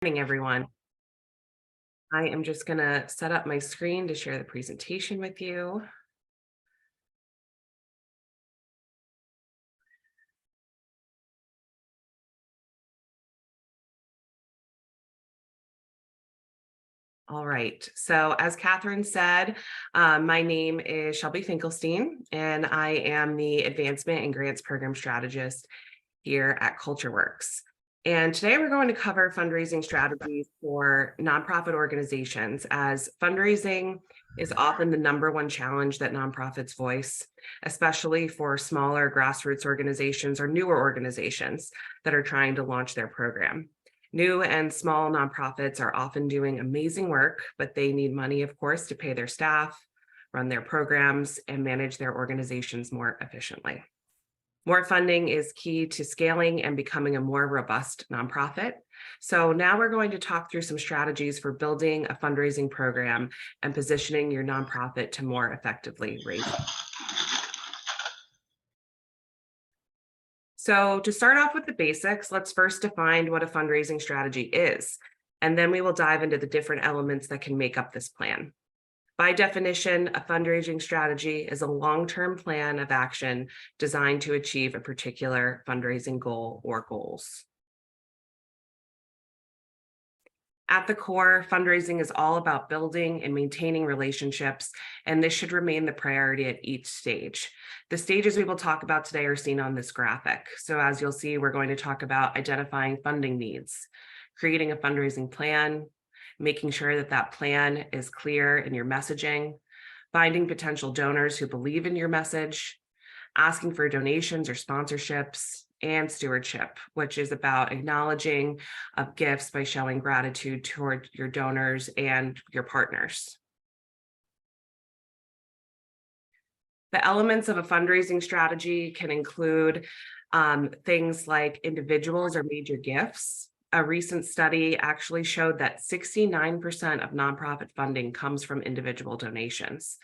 Morning, everyone. I am just going to set up my screen to share the presentation with you. All right. So as Catherine said, my name is Shelby Finkelstein, and I am the Advancement and Grants Program Strategist here at CultureWorks. And today we're going to cover fundraising strategies for nonprofit organizations, as fundraising is often the #1 challenge that nonprofits voice, especially for smaller grassroots organizations or newer organizations that are trying to launch their program. New and small nonprofits are often doing amazing work, but they need money, of course, to pay their staff, run their programs, and manage their organizations more efficiently. More funding is key to scaling and becoming a more robust nonprofit. So now we're going to talk through some strategies for building a fundraising program and positioning your nonprofit to more effectively raise. So to start off with the basics, let's first define what a fundraising strategy is, and then we will dive into the different elements that can make up this plan. By definition, a fundraising strategy is a long-term plan of action designed to achieve a particular fundraising goal or goals. At the core, fundraising is all about building and maintaining relationships, and this should remain the priority at each stage. The stages we will talk about today are seen on this graphic. So as you'll see, we're going to talk about identifying funding needs, creating a fundraising plan, making sure that that plan is clear in your messaging, finding potential donors who believe in your message, asking for donations or sponsorships, and stewardship, which is about acknowledging of gifts by showing gratitude toward your donors and your partners. The elements of a fundraising strategy can include things like individuals or major gifts. A recent study actually showed that 69% of nonprofit funding comes from individual donations.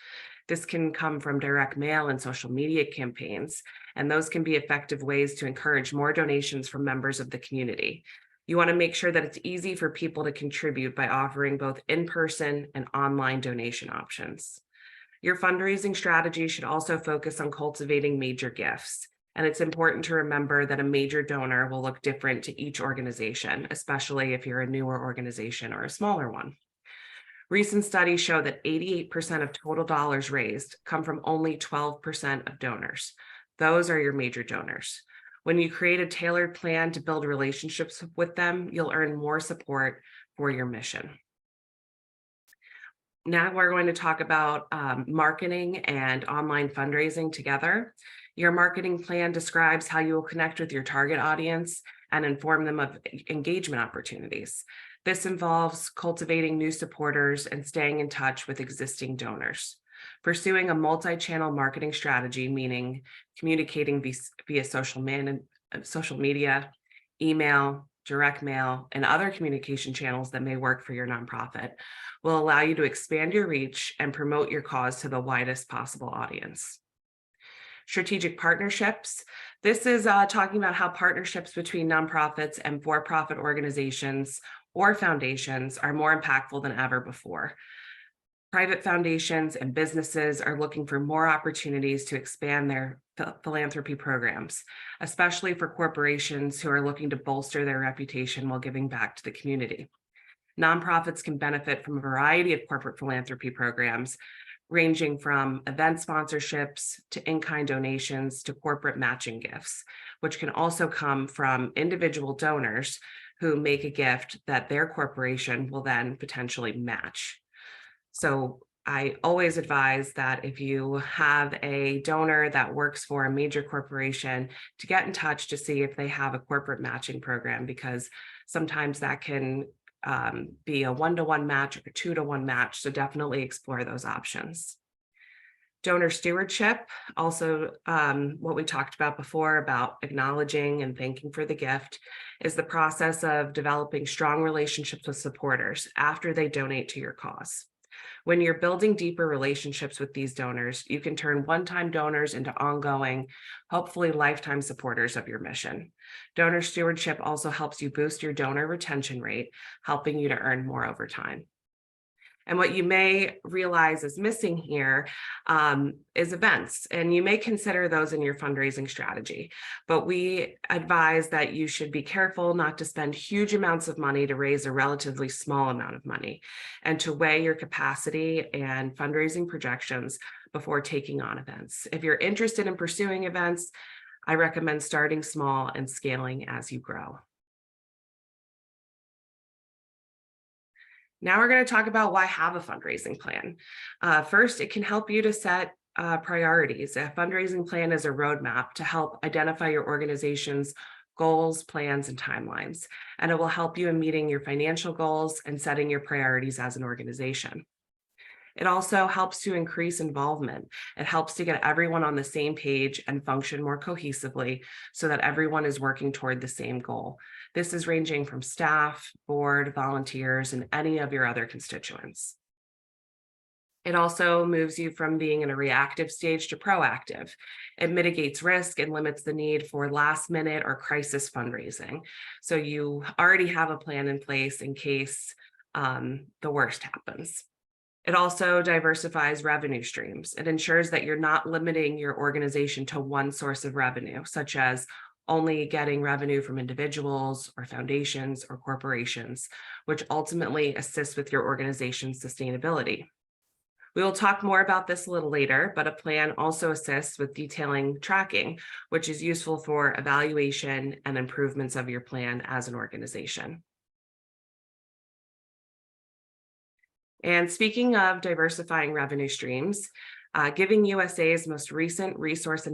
This can come from direct mail and social media campaigns, and those can be effective ways to encourage more donations from members of the community. You want to make sure that it's easy for people to contribute by offering both in-person and online donation options. Your fundraising strategy should also focus on cultivating major gifts. And it's important to remember that a major donor will look different to each organization, especially if you're a newer organization or a smaller one. Recent studies show that 88% of total dollars raised come from only 12% of donors. Those are your major donors. When you create a tailored plan to build relationships with them, you'll earn more support for your mission. Now we're going to talk about marketing and online fundraising together. Your marketing plan describes how you will connect with your target audience and inform them of engagement opportunities. This involves cultivating new supporters and staying in touch with existing donors. Pursuing a multi-channel marketing strategy, meaning communicating via social media, email, direct mail, and other communication channels that may work for your nonprofit, will allow you to expand your reach and promote your cause to the widest possible audience. Strategic partnerships. This is talking about how partnerships between nonprofits and for-profit organizations or foundations are more impactful than ever before. Private foundations and businesses are looking for more opportunities to expand their philanthropy programs, especially for corporations who are looking to bolster their reputation while giving back to the community. Nonprofits can benefit from a variety of corporate philanthropy programs, ranging from event sponsorships to in-kind donations to corporate matching gifts, which can also come from individual donors who make a gift that their corporation will then potentially match. So I always advise that if you have a donor that works for a major corporation, to get in touch to see if they have a corporate matching program, because sometimes that can be a 1-to-1 match or a 2-to-1 match. So definitely explore those options. Donor stewardship, also what we talked about before about acknowledging and thanking for the gift, is the process of developing strong relationships with supporters after they donate to your cause. When you're building deeper relationships with these donors, you can turn one-time donors into ongoing, hopefully lifetime supporters of your mission. Donor stewardship also helps you boost your donor retention rate, helping you to earn more over time. And what you may realize is missing here is events, and you may consider those in your fundraising strategy. But we advise that you should be careful not to spend huge amounts of money to raise a relatively small amount of money, and to weigh your capacity and fundraising projections before taking on events. If you're interested in pursuing events, I recommend starting small and scaling as you grow. Now we're going to talk about why have a fundraising plan. First, it can help you to set priorities. A fundraising plan is a roadmap to help identify your organization's goals, plans, and timelines, and it will help you in meeting your financial goals and setting your priorities as an organization. It also helps to increase involvement. It helps to get everyone on the same page and function more cohesively so that everyone is working toward the same goal. This is ranging from staff, board, volunteers, and any of your other constituents. It also moves you from being in a reactive stage to proactive. It mitigates risk and limits the need for last minute or crisis fundraising. So you already have a plan in place in case the worst happens. It also diversifies revenue streams. It ensures that you're not limiting your organization to one source of revenue, such as only getting revenue from individuals or foundations or corporations, which ultimately assists with your organization's sustainability. We will talk more about this a little later, but a plan also assists with detailing tracking, which is useful for evaluation and improvements of your plan as an organization. And speaking of diversifying revenue streams, Giving USA's most recent resource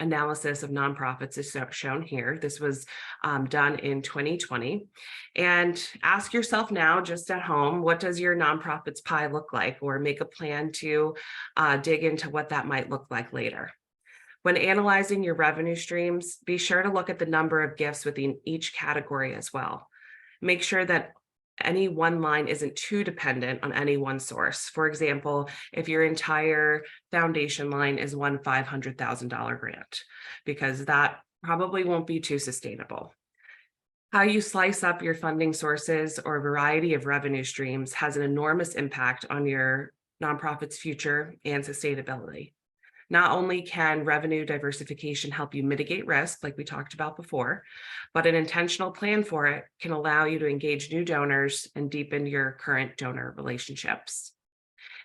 analysis of nonprofits is shown here. This was done in 2020. And ask yourself now, just at home, what does your nonprofit's pie look like? Or make a plan to dig into what that might look like later. When analyzing your revenue streams, be sure to look at the number of gifts within each category as well. Make sure that any one line isn't too dependent on any one source. For example, if your entire foundation line is one $500,000 grant, because that probably won't be too sustainable. How you slice up your funding sources or a variety of revenue streams has an enormous impact on your nonprofit's future and sustainability. Not only can revenue diversification help you mitigate risk, like we talked about before, but an intentional plan for it can allow you to engage new donors and deepen your current donor relationships.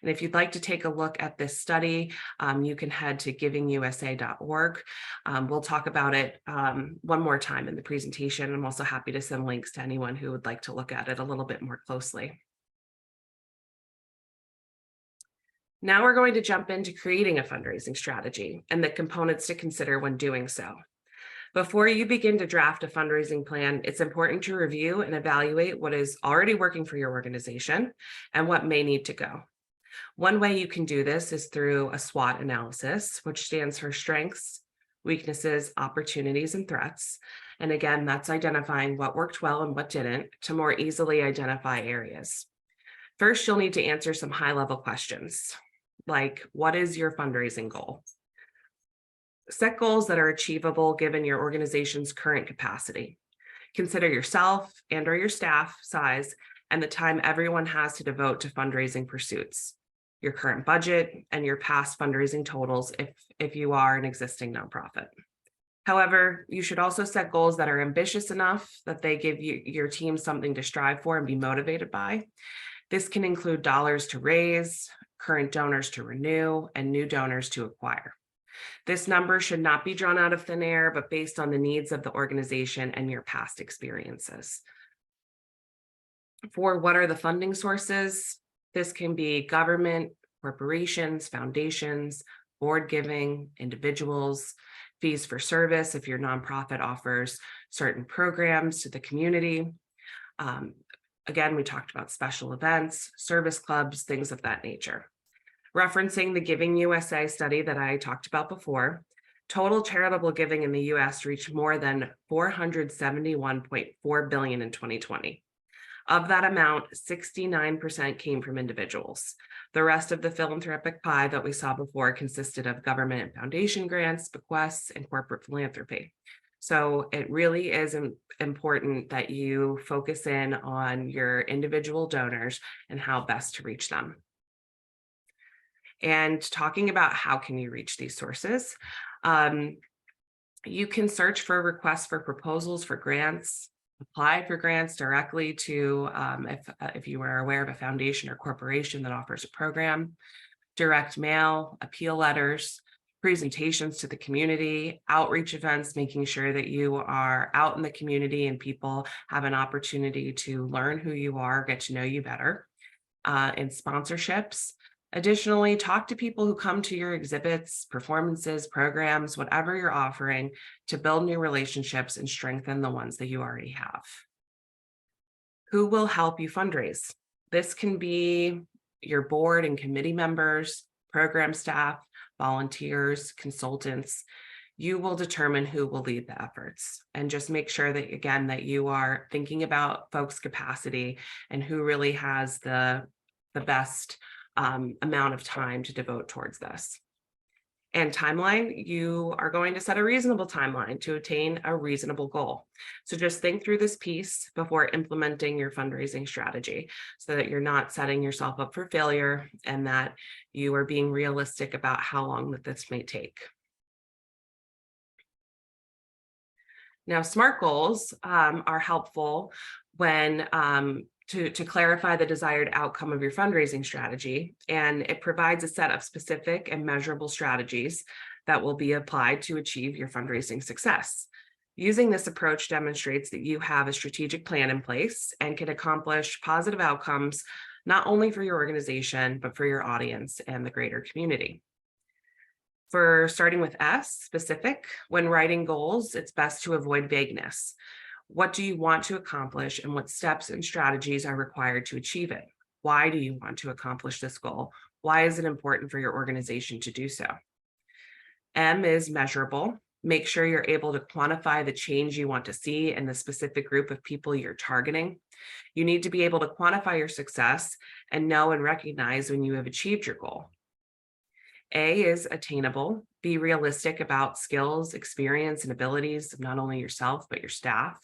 And if you'd like to take a look at this study, you can head to givingusa.org. We'll talk about it one more time in the presentation. I'm also happy to send links to anyone who would like to look at it a little bit more closely. Now we're going to jump into creating a fundraising strategy and the components to consider when doing so. Before you begin to draft a fundraising plan, it's important to review and evaluate what is already working for your organization and what may need to go. One way you can do this is through a SWOT analysis, which stands for strengths, weaknesses, opportunities, and threats. And again, that's identifying what worked well and what didn't to more easily identify areas. First, you'll need to answer some high-level questions, like what is your fundraising goal? Set goals that are achievable given your organization's current capacity. Consider yourself and/or your staff size and the time everyone has to devote to fundraising pursuits, your current budget, and your past fundraising totals if you are an existing nonprofit. However, you should also set goals that are ambitious enough that they give your team something to strive for and be motivated by. This can include dollars to raise, current donors to renew, and new donors to acquire. This number should not be drawn out of thin air, but based on the needs of the organization and your past experiences. For what are the funding sources? This can be government, corporations, foundations, board giving, individuals, fees for service if your nonprofit offers certain programs to the community. Again, we talked about special events, service clubs, things of that nature. Referencing the Giving USA study that I talked about before, total charitable giving in the US reached more than $471.4 billion in 2020. Of that amount, 69% came from individuals. The rest of the philanthropic pie that we saw before consisted of government and foundation grants, bequests, and corporate philanthropy. So it really is important that you focus in on your individual donors and how best to reach them. And talking about how can you reach these sources, you can search for requests for proposals for grants, apply for grants directly to, if you are aware of a foundation or corporation that offers a program, direct mail, appeal letters, presentations to the community, outreach events, making sure that you are out in the community and people have an opportunity to learn who you are, get to know you better, and sponsorships. Additionally, talk to people who come to your exhibits, performances, programs, whatever you're offering, to build new relationships and strengthen the ones that you already have. Who will help you fundraise? This can be your board and committee members, program staff, volunteers, consultants. You will determine who will lead the efforts, and just make sure that, again, that you are thinking about folks' capacity and who really has the best amount of time to devote towards this. And timeline, you are going to set a reasonable timeline to attain a reasonable goal. So just think through this piece before implementing your fundraising strategy so that you're not setting yourself up for failure and that you are being realistic about how long that this may take. Now, SMART goals are helpful when to clarify the desired outcome of your fundraising strategy, and it provides a set of specific and measurable strategies that will be applied to achieve your fundraising success. Using this approach demonstrates that you have a strategic plan in place and can accomplish positive outcomes, not only for your organization, but for your audience and the greater community. For starting with S, specific, when writing goals, it's best to avoid vagueness. What do you want to accomplish and what steps and strategies are required to achieve it? Why do you want to accomplish this goal? Why is it important for your organization to do so? M is measurable. Make sure you're able to quantify the change you want to see in the specific group of people you're targeting. You need to be able to quantify your success and know and recognize when you have achieved your goal. A is attainable. Be realistic about skills, experience, and abilities of not only yourself, but your staff.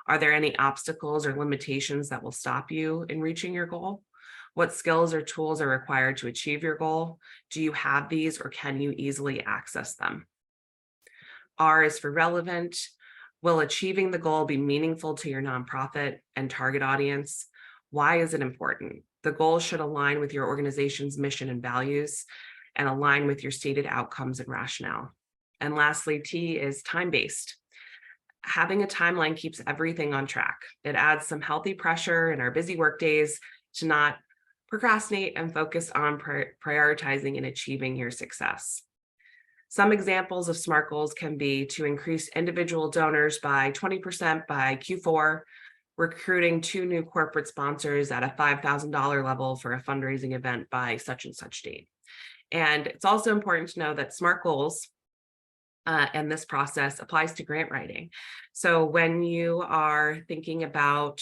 Are there any obstacles or limitations that will stop you in reaching your goal? What skills or tools are required to achieve your goal? Do you have these, or can you easily access them? R is for relevant. Will achieving the goal be meaningful to your nonprofit and target audience? Why is it important? The goal should align with your organization's mission and values and align with your stated outcomes and rationale. And lastly, T is time-based. Having a timeline keeps everything on track. It adds some healthy pressure in our busy workdays to not procrastinate and focus on prioritizing and achieving your success. Some examples of SMART goals can be to increase individual donors by 20% by Q4, recruiting 2 new corporate sponsors at a $5,000 level for a fundraising event by such and such date. And it's also important to know that SMART goals and this process applies to grant writing. So when you are thinking about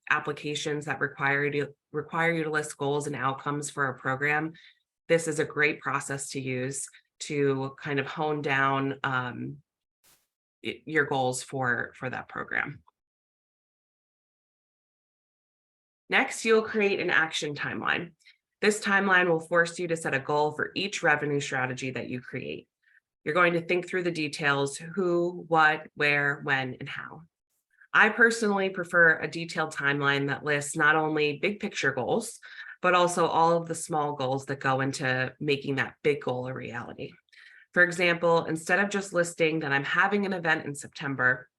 applications that require you to list goals and outcomes for a program, this is a great process to use to kind of hone down your goals for that program. Next, you'll create an action timeline. This timeline will force you to set a goal for each revenue strategy that you create. You're going to think through the details: who, what, where, when, and how. I personally prefer a detailed timeline that lists not only big picture goals, but also all of the small goals that go into making that big goal a reality. For example, instead of just listing that I'm having an event in September,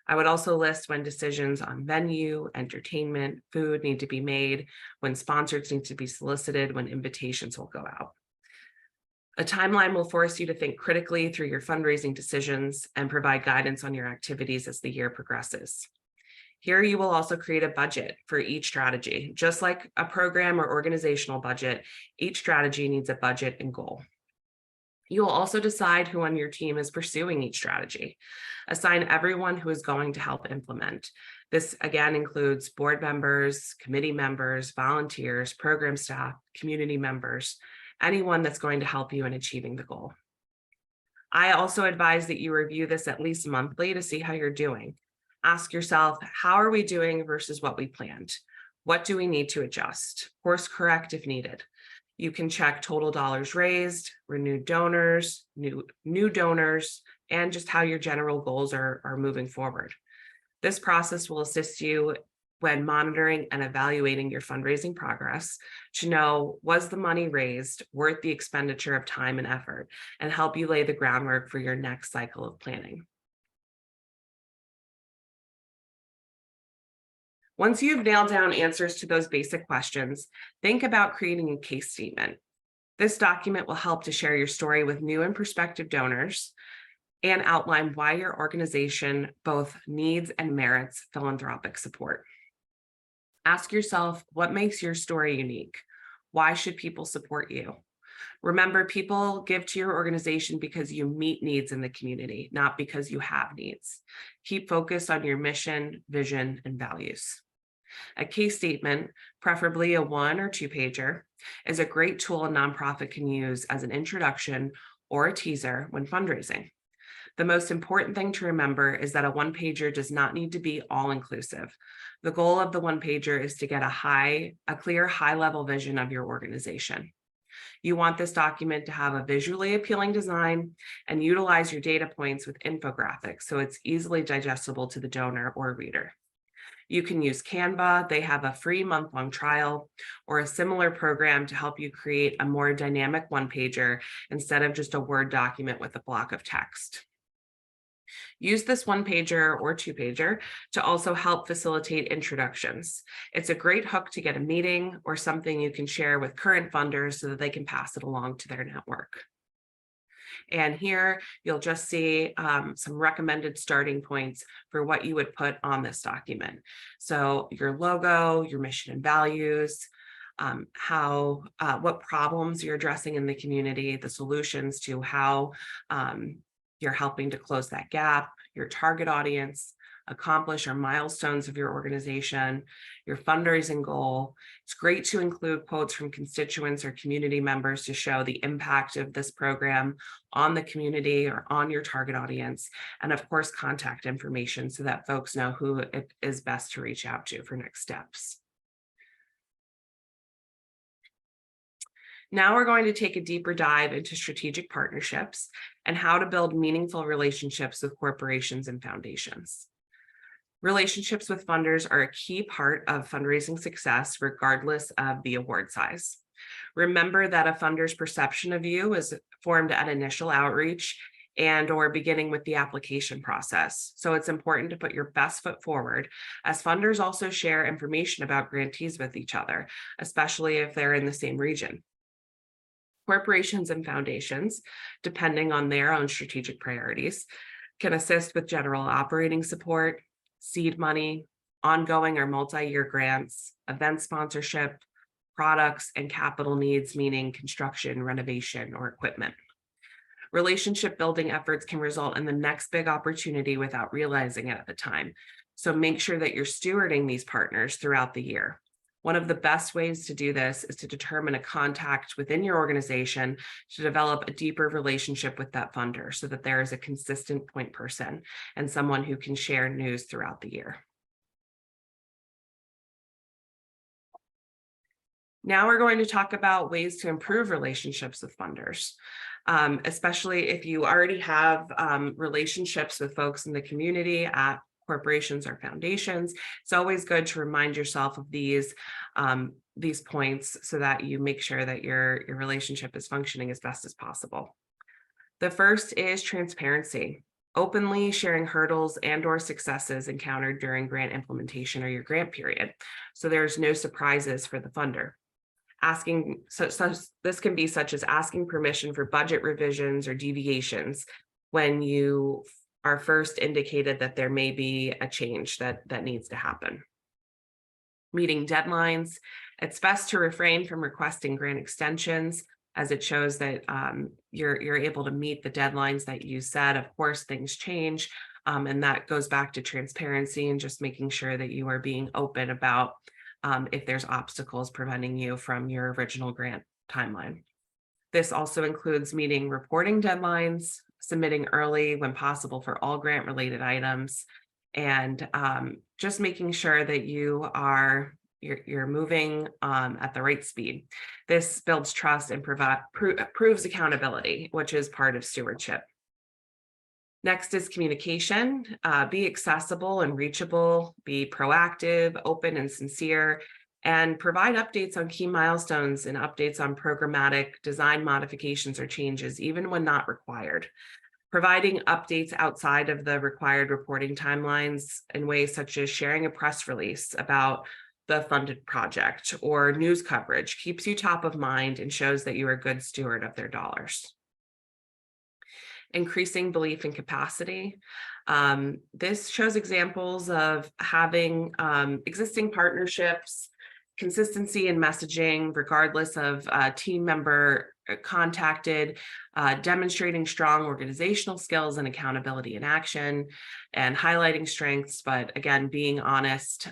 I would also list when decisions on venue, entertainment, food need to be made, when sponsors need to be solicited, when invitations will go out. A timeline will force you to think critically through your fundraising decisions and provide guidance on your activities as the year progresses. Here, you will also create a budget for each strategy. Just like a program or organizational budget, each strategy needs a budget and goal. You will also decide who on your team is pursuing each strategy. Assign everyone who is going to help implement. This again includes board members, committee members, volunteers, program staff, community members, anyone that's going to help you in achieving the goal. I also advise that you review this at least monthly to see how you're doing. Ask yourself, how are we doing versus what we planned? What do we need to adjust? Course correct if needed. You can check total dollars raised, renewed donors, new donors, and just how your general goals are moving forward. This process will assist you when monitoring and evaluating your fundraising progress to know, was the money raised worth the expenditure of time and effort, and help you lay the groundwork for your next cycle of planning. Once you've nailed down answers to those basic questions, think about creating a case statement. This document will help to share your story with new and prospective donors and outline why your organization both needs and merits philanthropic support. Ask yourself, what makes your story unique? Why should people support you? Remember, people give to your organization because you meet needs in the community, not because you have needs. Keep focused on your mission, vision, and values. A case statement, preferably a 1 or 2 pager, is a great tool a nonprofit can use as an introduction or a teaser when fundraising. The most important thing to remember is that a 1-pager does not need to be all-inclusive. The goal of the 1-pager is to get a clear high-level vision of your organization. You want this document to have a visually appealing design and utilize your data points with infographics so it's easily digestible to the donor or reader. You can use Canva. They have a free month-long trial or a similar program to help you create a more dynamic 1-pager instead of just a Word document with a block of text. Use this 1-pager or 2-pager to also help facilitate introductions. It's a great hook to get a meeting or something you can share with current funders so that they can pass it along to their network. And here you'll just see some recommended starting points for what you would put on this document. So your logo, your mission and values, what problems you're addressing in the community, the solutions to how you're helping to close that gap, your target audience, accomplish or milestones of your organization, your fundraising goal. It's great to include quotes from constituents or community members to show the impact of this program on the community or on your target audience, and of course, contact information so that folks know who it is best to reach out to for next steps. Now we're going to take a deeper dive into strategic partnerships and how to build meaningful relationships with corporations and foundations. Relationships with funders are a key part of fundraising success, regardless of the award size. Remember that a funder's perception of you is formed at initial outreach and or beginning with the application process. So it's important to put your best foot forward, as funders also share information about grantees with each other, especially if they're in the same region. Corporations and foundations, depending on their own strategic priorities, can assist with general operating support, seed money, ongoing or multi-year grants, event sponsorship, products, and capital needs, meaning construction, renovation, or equipment. Relationship building efforts can result in the next big opportunity without realizing it at the time. So make sure that you're stewarding these partners throughout the year. One of the best ways to do this is to determine a contact within your organization to develop a deeper relationship with that funder so that there is a consistent point person and someone who can share news throughout the year. Now we're going to talk about ways to improve relationships with funders, especially if you already have relationships with folks in the community at corporations or foundations. It's always good to remind yourself of these points so that you make sure that your relationship is functioning as best as possible. The first is transparency. Openly sharing hurdles and or successes encountered during grant implementation or your grant period, so there's no surprises for the funder. This can be such as asking permission for budget revisions or deviations when you are first indicated that there may be a change that needs to happen. Meeting deadlines. It's best to refrain from requesting grant extensions, as it shows that you're able to meet the deadlines that you set. Of course, things change, And that goes back to transparency and just making sure that you are being open about if there's obstacles preventing you from your original grant timeline. This also includes meeting reporting deadlines, submitting early when possible for all grant related items, and just making sure that you're moving at the right speed. This builds trust and proves accountability, which is part of stewardship. Next is communication. Be accessible and reachable, be proactive, open, and sincere, and provide updates on key milestones and updates on programmatic design modifications or changes, even when not required. Providing updates outside of the required reporting timelines in ways such as sharing a press release about the funded project or news coverage keeps you top of mind and shows that you are a good steward of their dollars. Increasing belief and capacity. This shows examples of having existing partnerships, consistency in messaging, regardless of team member contacted, demonstrating strong organizational skills and accountability in action, and highlighting strengths, but again, being honest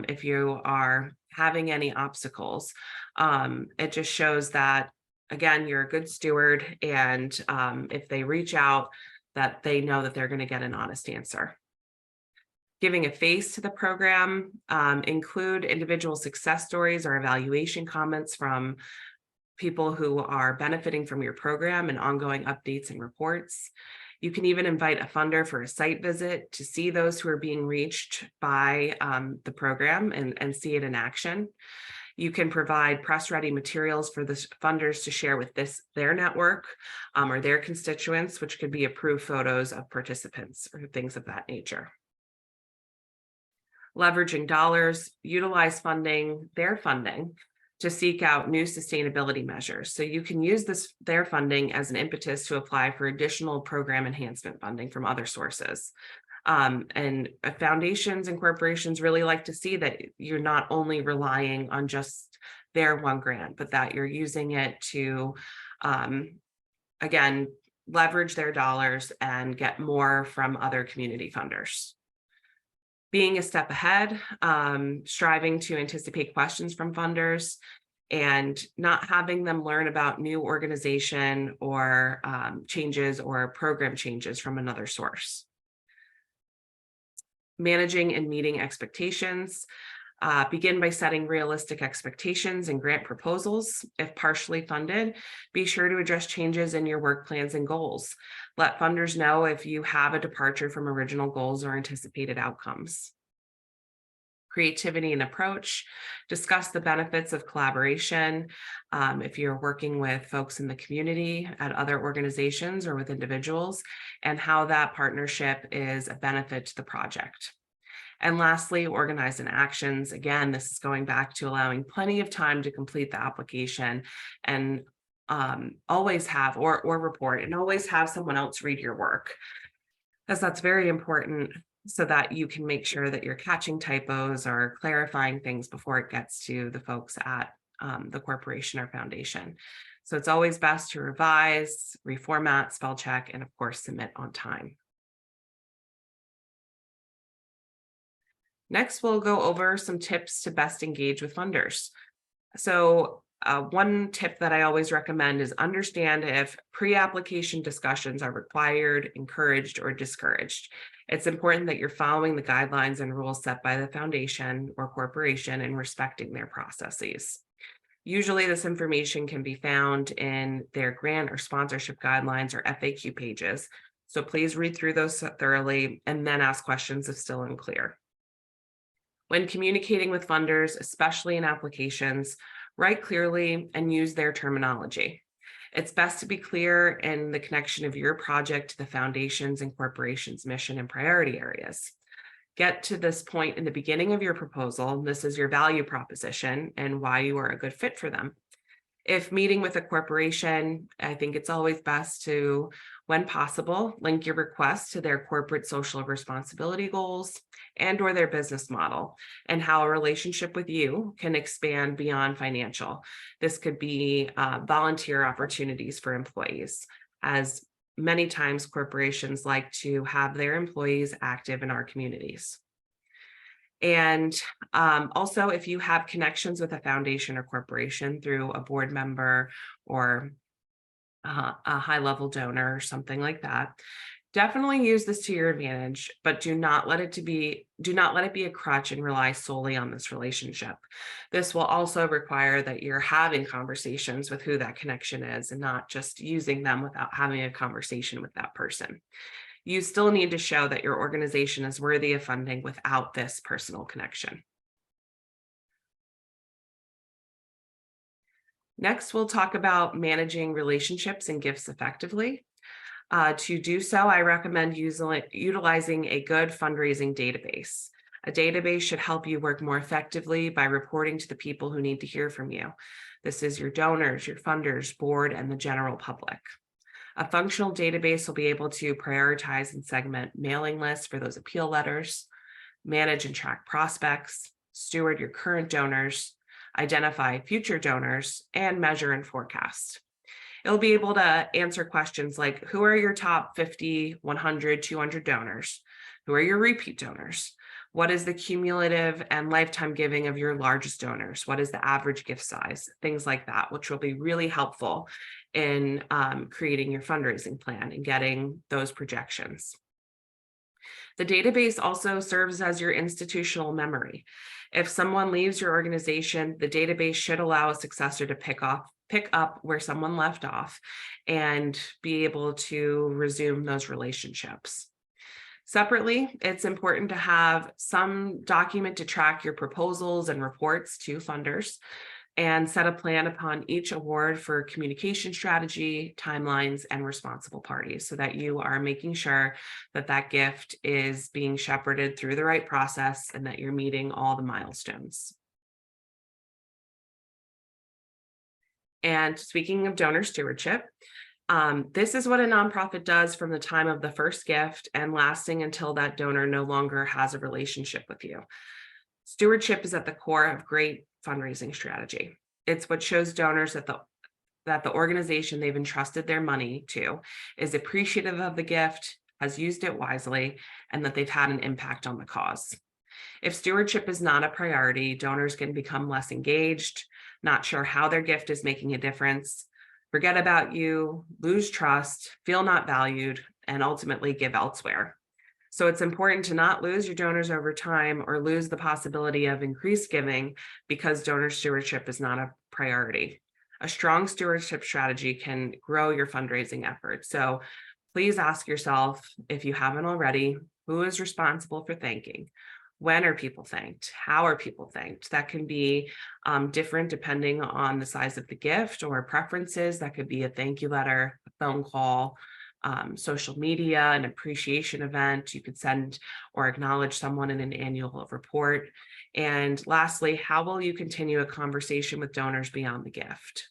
if you are having any obstacles. It just shows that, again, you're a good steward, and if they reach out, that they know that they're going to get an honest answer. Giving a face to the program, include individual success stories or evaluation comments from people who are benefiting from your program and ongoing updates and reports. You can even invite a funder for a site visit to see those who are being reached by the program and see it in action. You can provide press-ready materials for the funders to share with their network or their constituents, which could be approved photos of participants or things of that nature. Leveraging dollars, utilize their funding to seek out new sustainability measures. So you can use their funding as an impetus to apply for additional program enhancement funding from other sources. And foundations and corporations really like to see that you're not only relying on just their one grant, but that you're using it to, again, leverage their dollars and get more from other community funders. Being a step ahead, striving to anticipate questions from funders, and not having them learn about new organization or changes or program changes from another source. Managing and meeting expectations. Begin by setting realistic expectations and grant proposals. If partially funded, be sure to address changes in your work plans and goals. Let funders know if you have a departure from original goals or anticipated outcomes. Creativity and approach. Discuss the benefits of collaboration. If you're working with folks in the community at other organizations or with individuals, and how that partnership is a benefit to the project. And lastly, organize in actions. Again, this is going back to allowing plenty of time to complete the application, and always have or report and always have someone else read your work, as that's very important, so that you can make sure that you're catching typos or clarifying things before it gets to the folks at the corporation or foundation. So it's always best to revise, reformat, spell check, and of course, submit on time. Next, we'll go over some tips to best engage with funders. So one tip that I always recommend is understand if pre-application discussions are required, encouraged, or discouraged. It's important that you're following the guidelines and rules set by the foundation or corporation and respecting their processes. Usually this information can be found in their grant or sponsorship guidelines or FAQ pages. So please read through those thoroughly and then ask questions if still unclear. When communicating with funders, especially in applications, write clearly and use their terminology. It's best to be clear in the connection of your project to the foundation's and corporation's mission and priority areas. Get to this point in the beginning of your proposal. This is your value proposition and why you are a good fit for them. If meeting with a corporation, I think it's always best to, when possible, link your request to their corporate social responsibility goals and/or their business model, and how a relationship with you can expand beyond financial. This could be volunteer opportunities for employees, as many times corporations like to have their employees active in our communities. And also, if you have connections with a foundation or corporation through a board member or a high-level donor or something like that, definitely use this to your advantage, but do not let it be a crutch and rely solely on this relationship. This will also require that you're having conversations with who that connection is and not just using them without having a conversation with that person. You still need to show that your organization is worthy of funding without this personal connection. Next, we'll talk about managing relationships and gifts effectively. To do so, I recommend utilizing a good fundraising database. A database should help you work more effectively by reporting to the people who need to hear from you. This is your donors, your funders, board, and the general public. A functional database will be able to prioritize and segment mailing lists for those appeal letters, manage and track prospects, steward your current donors, identify future donors, and measure and forecast. It'll be able to answer questions like, who are your top 50, 100, 200 donors? Who are your repeat donors? What is the cumulative and lifetime giving of your largest donors? What is the average gift size? Things like that, which will be really helpful in creating your fundraising plan and getting those projections. The database also serves as your institutional memory. If someone leaves your organization, the database should allow a successor to pick up where someone left off and be able to resume those relationships. Separately, it's important to have some document to track your proposals and reports to funders and set a plan upon each award for communication strategy, timelines, and responsible parties so that you are making sure that that gift is being shepherded through the right process and that you're meeting all the milestones. And speaking of donor stewardship, this is what a nonprofit does from the time of the first gift and lasting until that donor no longer has a relationship with you. Stewardship is at the core of great fundraising strategy. It's what shows donors that the organization they've entrusted their money to is appreciative of the gift, has used it wisely, and that they've had an impact on the cause. If stewardship is not a priority, donors can become less engaged, not sure how their gift is making a difference, forget about you, lose trust, feel not valued, and ultimately give elsewhere. So it's important to not lose your donors over time or lose the possibility of increased giving because donor stewardship is not a priority. A strong stewardship strategy can grow your fundraising efforts. So please ask yourself, if you haven't already, who is responsible for thanking? When are people thanked? How are people thanked? That can be different depending on the size of the gift or preferences. That could be a thank you letter, a phone call, social media, an appreciation event. You could send or acknowledge someone in an annual report. And lastly, how will you continue a conversation with donors beyond the gift?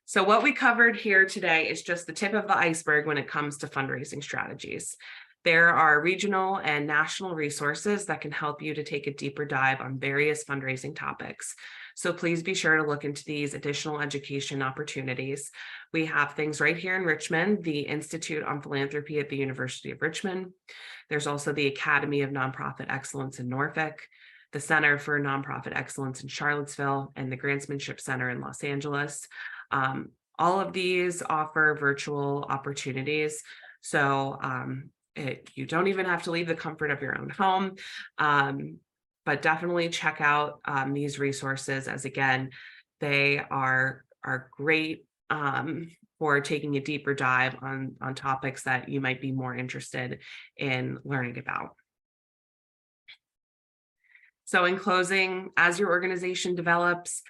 So what we covered here today is just the tip of the iceberg when it comes to fundraising strategies. There are regional and national resources that can help you to take a deeper dive on various fundraising topics. So please be sure to look into these additional education opportunities. We have things right here in Richmond, the Institute on Philanthropy at the University of Richmond. There's also the Academy of Nonprofit Excellence in Norfolk, the Center for Nonprofit Excellence in Charlottesville, and the Grantsmanship Center in Los Angeles. All of these offer virtual opportunities. So you don't even have to leave the comfort of your own home, but definitely check out these resources, as again, they are great for taking a deeper dive on topics that you might be more interested in learning about. So in closing, as your organization develops,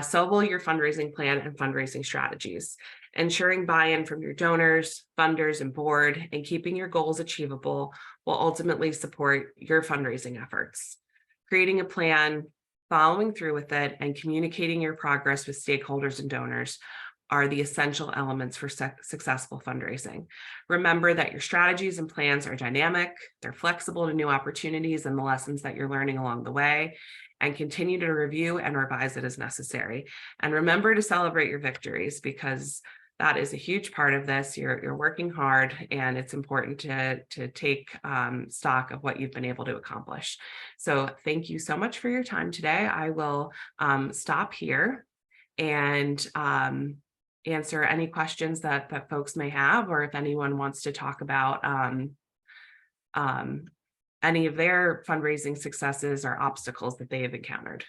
so will your fundraising plan and fundraising strategies. Ensuring buy-in from your donors, funders, and board, and keeping your goals achievable will ultimately support your fundraising efforts. Creating a plan, following through with it, and communicating your progress with stakeholders and donors are the essential elements for successful fundraising. Remember that your strategies and plans are dynamic, they're flexible to new opportunities and the lessons that you're learning along the way, and continue to review and revise it as necessary. And remember to celebrate your victories, because that is a huge part of this. You're working hard, and it's important to take stock of what you've been able to accomplish. So thank you so much for your time today. I will stop here and answer any questions that folks may have, or if anyone wants to talk about any of their fundraising successes or obstacles that they have encountered.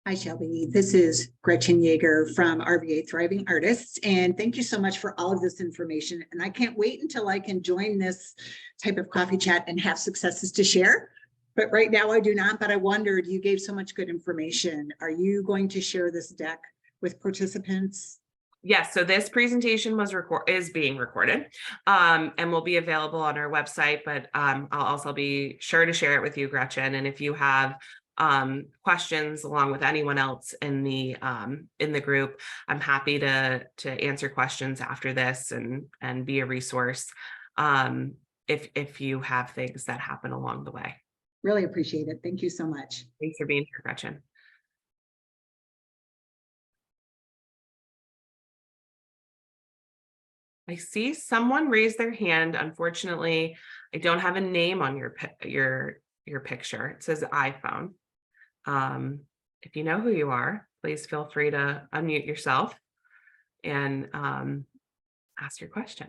Hi, Shelby. This is Gretchen Yeager from RVA Thriving Artists, and thank you so much for all of this information. And I can't wait until I can join this type of coffee chat and have successes to share. But right now I do not, but I wondered, you gave so much good information. Are you going to share this deck with participants? Yes, so this presentation is being recorded and will be available on our website, but I'll also be sure to share it with you, Gretchen. And if you have questions along with anyone else in the group, I'm happy to answer questions after this and be a resource if you have things that happen along the way. Really appreciate it. Thank you so much. Thanks for being here, Gretchen. I see someone raise their hand. Unfortunately, I don't have a name on your picture. It says iPhone. If you know who you are, please feel free to unmute yourself and ask your question.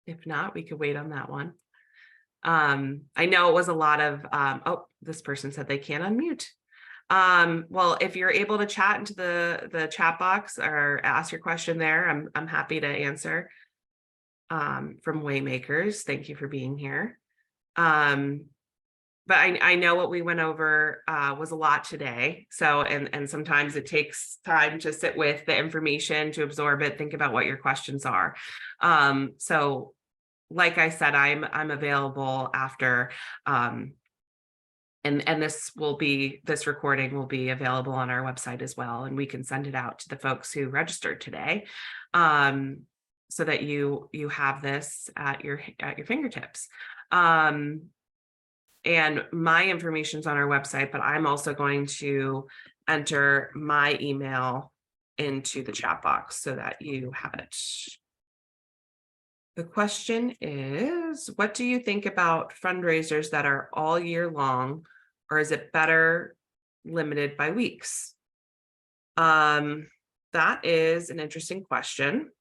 If not, we could wait on that one. I know it was a lot of, oh, this person said they can't unmute. Well, if you're able to chat into the chat box or ask your question there, I'm happy to answer. From Waymakers, thank you for being here. But I know what we went over was a lot today. So, and sometimes it takes time to sit with the information, to absorb it, think about what your questions are. So like I said, I'm available after, and this recording will be available on our website as well, and we can send it out to the folks who registered today, so that you have this at your fingertips. And my information's on our website, but I'm also going to enter my email into the chat box so that you have it. The question is, what do you think about fundraisers that are all year long, or is it better limited by weeks? That is an interesting question.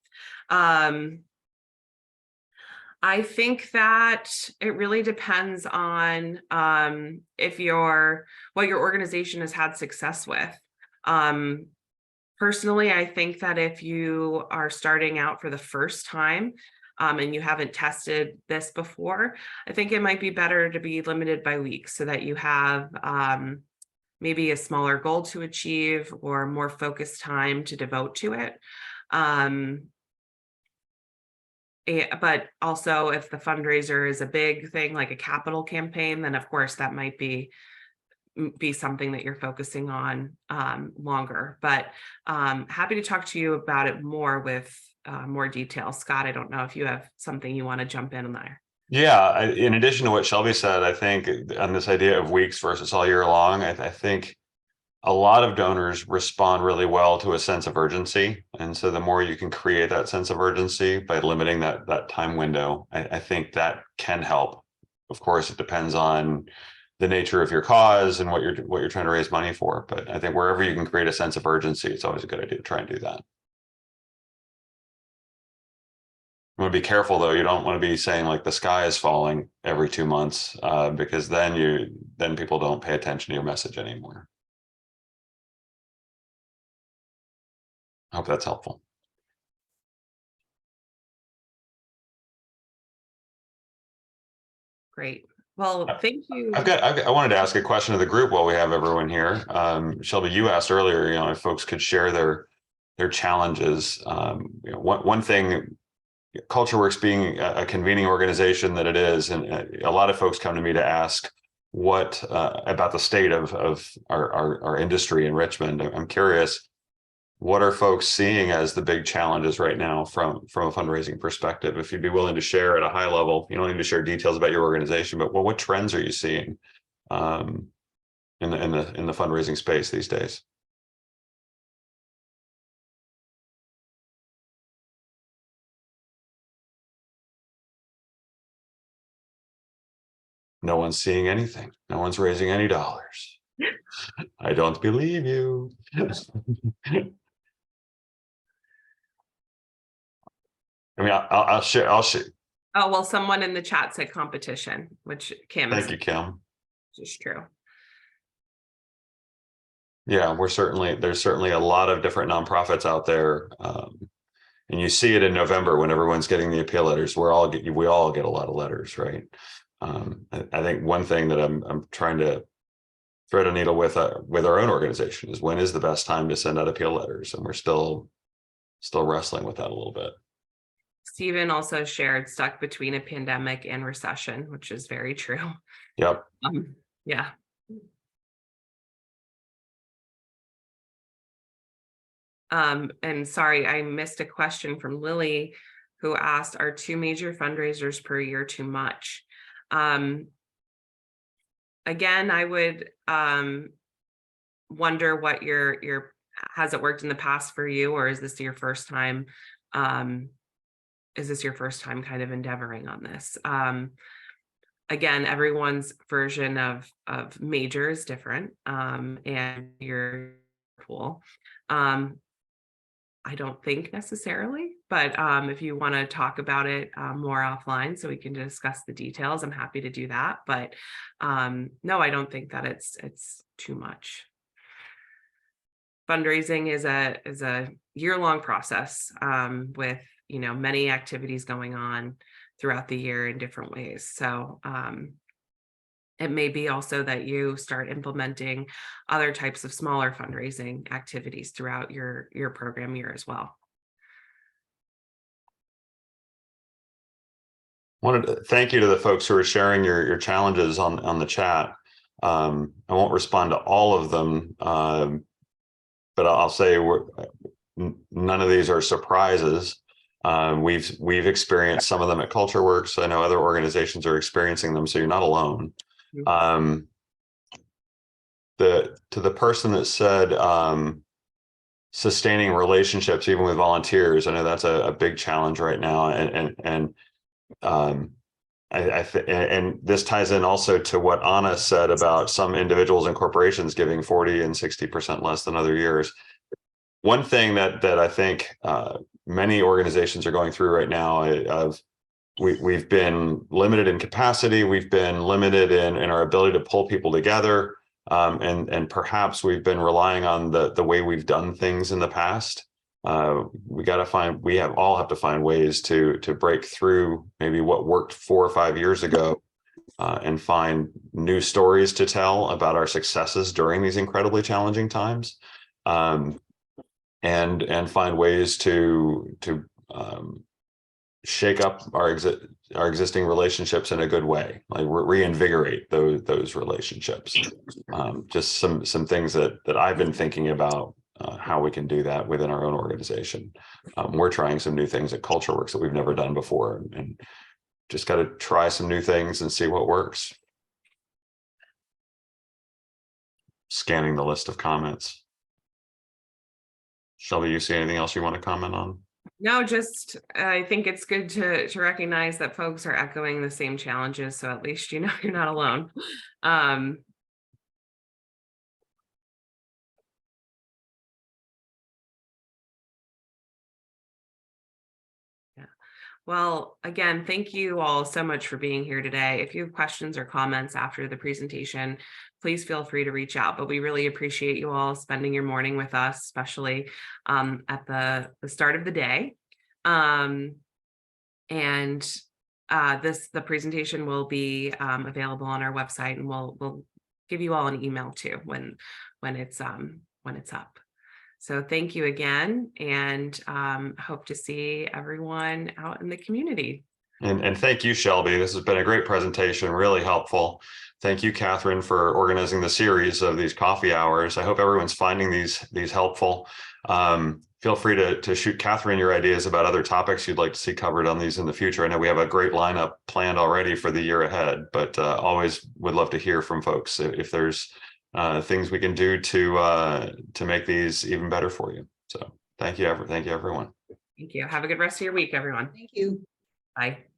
I think that it really depends on what your organization has had success with. Personally, I think that if you are starting out for the first time, and you haven't tested this before, I think it might be better to be limited by weeks so that you have maybe a smaller goal to achieve or more focused time to devote to it. But also, if the fundraiser is a big thing, like a capital campaign, then of course that might be something that you're focusing on longer. But happy to talk to you about it more with more detail. Scott, I don't know if you have something you want to jump in on there. Yeah, in addition to what Shelby said, I think on this idea of weeks versus all year long, I think a lot of donors respond really well to a sense of urgency. And so the more you can create that sense of urgency by limiting that time window, I think that can help. Of course, it depends on the nature of your cause and what you're trying to raise money for. But I think wherever you can create a sense of urgency, it's always a good idea to try and do that. You want to be careful though. You don't want to be saying like the sky is falling every 2 months, because then people don't pay attention to your message anymore. I hope that's helpful. Great. Well, thank you. I wanted to ask a question of the group while we have everyone here. Shelby, you asked earlier, if folks could share their challenges. One thing, CultureWorks being a convening organization that it is, and a lot of folks come to me to ask what about the state of our industry in Richmond. I'm curious, what are folks seeing as the big challenges right now from a fundraising perspective? If you'd be willing to share at a high level, you don't need to share details about your organization, but what trends are you seeing in the fundraising space these days? No one's seeing anything. No one's raising any dollars. I don't believe you. I mean, I'll share. Oh, well, someone in the chat said competition, which Kim. Thank you, Kim. Is true. Yeah, there's certainly a lot of different nonprofits out there. And you see it in November when everyone's getting the appeal letters. We all get a lot of letters, right? I think one thing that I'm trying to thread a needle with our own organization is, when is the best time to send out appeal letters? And we're still wrestling with that a little bit. Stephen also shared stuck between a pandemic and recession, which is very true. Yep. Yeah. And sorry, I missed a question from Lily, who asked, are 2 major fundraisers per year too much? Again, I would wonder what your has it worked in the past for you, or is this your first time? Is this your first time kind of endeavoring on this? Again, everyone's version of major is different, and your pool. I don't think necessarily, but if you want to talk about it more offline so we can discuss the details, I'm happy to do that. But no, I don't think that it's too much. Fundraising is a year-long process with many activities going on throughout the year in different ways. So it may be also that you start implementing other types of smaller fundraising activities throughout your program year as well. Wanted to thank you to the folks who are sharing your challenges on the chat. I won't respond to all of them, but I'll say none of these are surprises. We've experienced some of them at CultureWorks. I know other organizations are experiencing them, so you're not alone. To the person that said sustaining relationships even with volunteers, I know that's a big challenge right now, and this ties in also to what Anna said about some individuals and corporations giving 40% and 60% less than other years. One thing that I think many organizations are going through right now, we've been limited in capacity, we've been limited in our ability to pull people together, and perhaps we've been relying on the way we've done things in the past. We all have to find ways to break through maybe what worked 4 or 5 years ago, and find new stories to tell about our successes during these incredibly challenging times, and find ways to shake up our existing relationships in a good way, like reinvigorate those relationships. Just some things that I've been thinking about, how we can do that within our own organization. We're trying some new things at CultureWorks that we've never done before, and just got to try some new things and see what works. Scanning the list of comments. Shelby, you see anything else you want to comment on? No, just I think it's good to recognize that folks are echoing the same challenges, so at least you're not alone. Well, again, thank you all so much for being here today. If you have questions or comments after the presentation, please feel free to reach out. But we really appreciate you all spending your morning with us, especially at the start of the day. And the presentation will be available on our website, and we'll give you all an email too when it's up. So thank you again, and hope to see everyone out in the community. And thank you, Shelby. This has been a great presentation, really helpful. Thank you, Catherine, for organizing the series of these coffee hours. I hope everyone's finding these helpful. Feel free to shoot Catherine your ideas about other topics you'd like to see covered on these in the future. I know we have a great lineup planned already for the year ahead, but always would love to hear from folks if there's things we can do to make these even better for you. So thank you, everyone. Thank you. Have a good rest of your week, everyone. Thank you. Bye.